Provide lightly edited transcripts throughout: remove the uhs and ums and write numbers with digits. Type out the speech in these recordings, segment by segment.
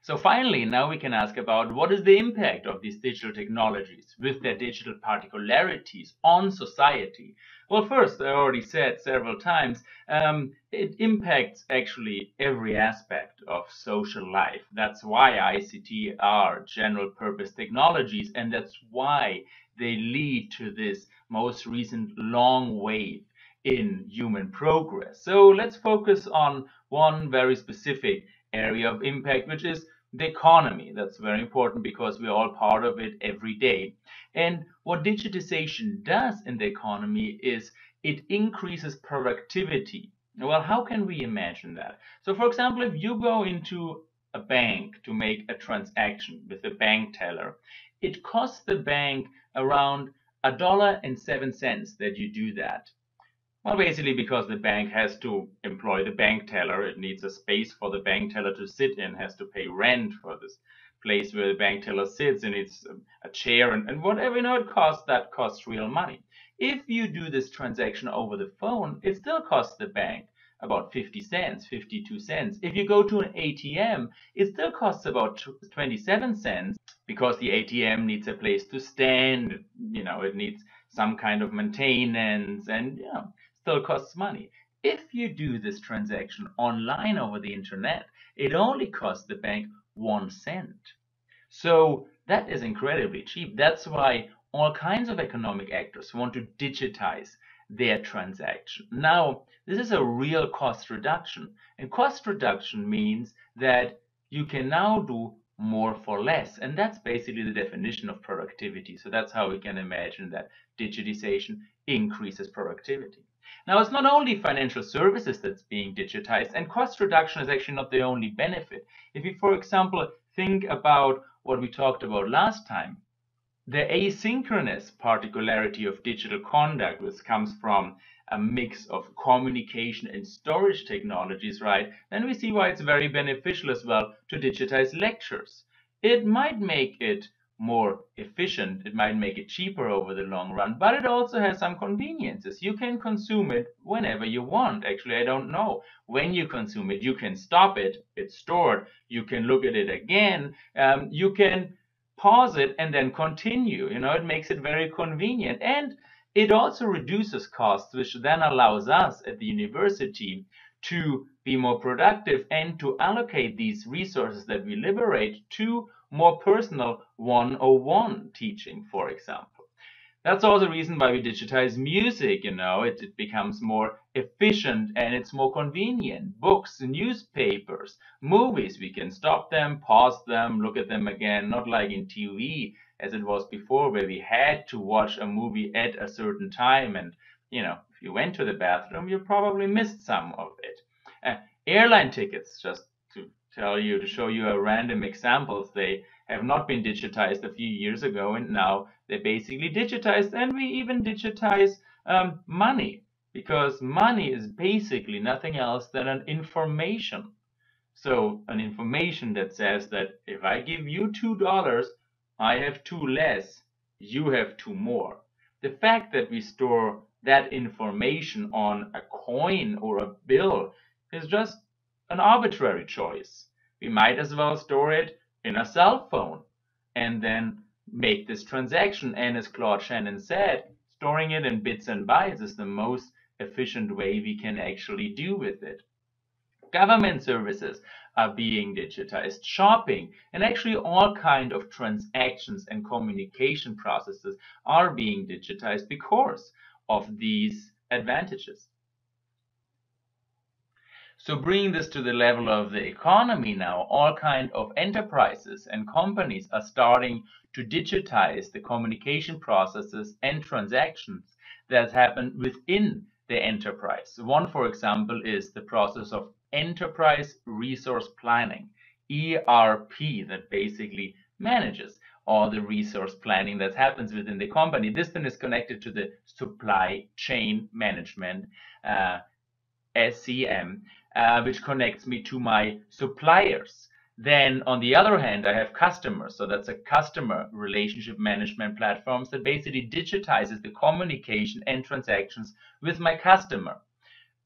So finally, now we can ask about what is the impact of these digital technologies with their digital particularities on society. Well, first, I already said several times, it impacts actually every aspect of social life. That's why ICT are general purpose technologies, and that's why they lead to this most recent long wave in human progress. So let's focus on one very specific area of impact, which is the economy. That's very important because we're all part of it every day. And what digitization does in the economy is it increases productivity. Well, how can we imagine that? So, for example, if you go into a bank to make a transaction with a bank teller, it costs the bank around $1.07 that you do that. Well, basically because the bank has to employ the bank teller. It needs a space for the bank teller to sit in, has to pay rent for this place where the bank teller sits, and it's a chair and whatever, it costs, that costs real money. If you do this transaction over the phone, it still costs the bank about 50 cents, 52 cents. If you go to an ATM, it still costs about 27 cents because the ATM needs a place to stand, it needs some kind of maintenance and, still costs money. If you do this transaction online over the internet, it only costs the bank 1 cent. So that is incredibly cheap. That's why all kinds of economic actors want to digitize their transaction. Now, this is a real cost reduction. And cost reduction means that you can now do more for less. And that's basically the definition of productivity. So that's how we can imagine that digitization increases productivity. Now, it's not only financial services that's being digitized, and cost reduction is actually not the only benefit. If you, for example, think about what we talked about last time, the asynchronous particularity of digital conduct, which comes from a mix of communication and storage technologies, right? Then we see why it's very beneficial as well to digitize lectures. It might make it more efficient, it might make it cheaper over the long run, but it also has some conveniences. You can consume it whenever you want. Actually, I don't know when you consume it. You can stop it, it's stored, you can look at it again, you can pause it and then continue. It makes it very convenient, and it also reduces costs, which then allows us at the university to be more productive and to allocate these resources that we liberate to more personal one-on-one teaching, for example. That's also the reason why we digitize music. It becomes more efficient and it's more convenient. Books, newspapers, movies, we can stop them, pause them, look at them again, not like in TV as it was before, where we had to watch a movie at a certain time, and if you went to the bathroom, you probably missed some of it. Airline tickets, just to show you a random examples, they have not been digitized a few years ago, and now they're basically digitized. And we even digitize money, because money is basically nothing else than an information. So an information that says that if I give you $2, I have 2 less, you have 2 more. The fact that we store that information on a coin or a bill is just an arbitrary choice. We might as well store it in a cell phone and then make this transaction. And as Claude Shannon said, storing it in bits and bytes is the most efficient way we can actually do with it. Government services are being digitized, shopping, and actually all kinds of transactions and communication processes are being digitized because of these advantages. So bringing this to the level of the economy now, all kinds of enterprises and companies are starting to digitize the communication processes and transactions that happen within the enterprise. One, for example, is the process of enterprise resource planning, ERP, that basically manages all the resource planning that happens within the company. This then is connected to the supply chain management, SCM, which connects me to my suppliers. Then on the other hand, I have customers. So that's a customer relationship management platforms that basically digitizes the communication and transactions with my customer.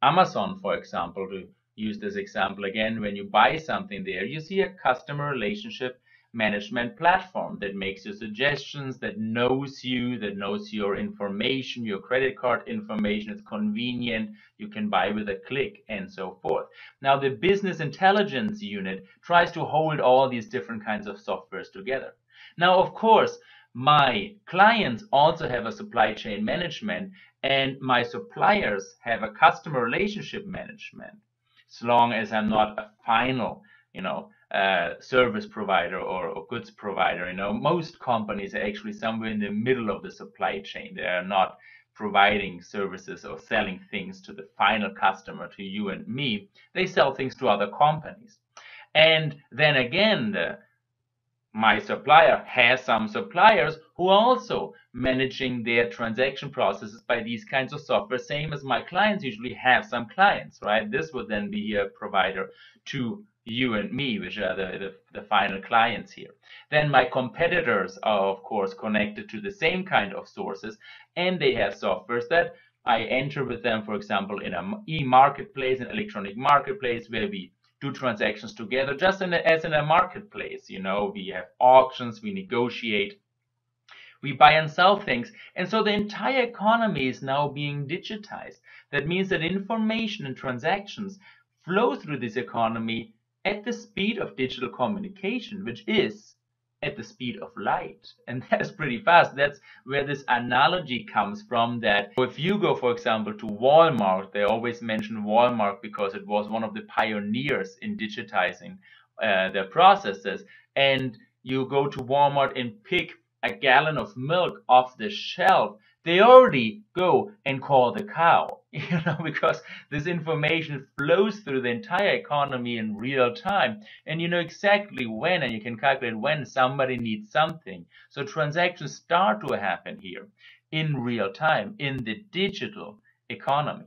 Amazon, for example, to use this example again. When you buy something there, you see a customer relationship management platform that makes you suggestions, that knows you, that knows your information, your credit card information. It's convenient. You can buy with a click and so forth. Now, the business intelligence unit tries to hold all these different kinds of softwares together. Now, of course, my clients also have a supply chain management, and my suppliers have a customer relationship management. As long as I'm not a final, service provider or goods provider, most companies are actually somewhere in the middle of the supply chain. They are not providing services or selling things to the final customer, to you and me. They sell things to other companies. And then again, my supplier has some suppliers who are also managing their transaction processes by these kinds of software, same as my clients usually have some clients, right? This would then be a provider to you and me, which are the final clients here. Then my competitors are, of course, connected to the same kind of sources, and they have softwares that I enter with them, for example, in an e-marketplace, an electronic marketplace, where we do transactions together, just as in a marketplace. We have auctions, we negotiate, we buy and sell things. And so the entire economy is now being digitized. That means that information and transactions flow through this economy at the speed of digital communication, which is at the speed of light. And that's pretty fast. That's where this analogy comes from, that if you go, for example, to Walmart, they always mention Walmart because it was one of the pioneers in digitizing their processes. And you go to Walmart and pick a gallon of milk off the shelf, they already go and call the cow, because this information flows through the entire economy in real time, and you know exactly when, and you can calculate when somebody needs something. So transactions start to happen here in real time in the digital economy.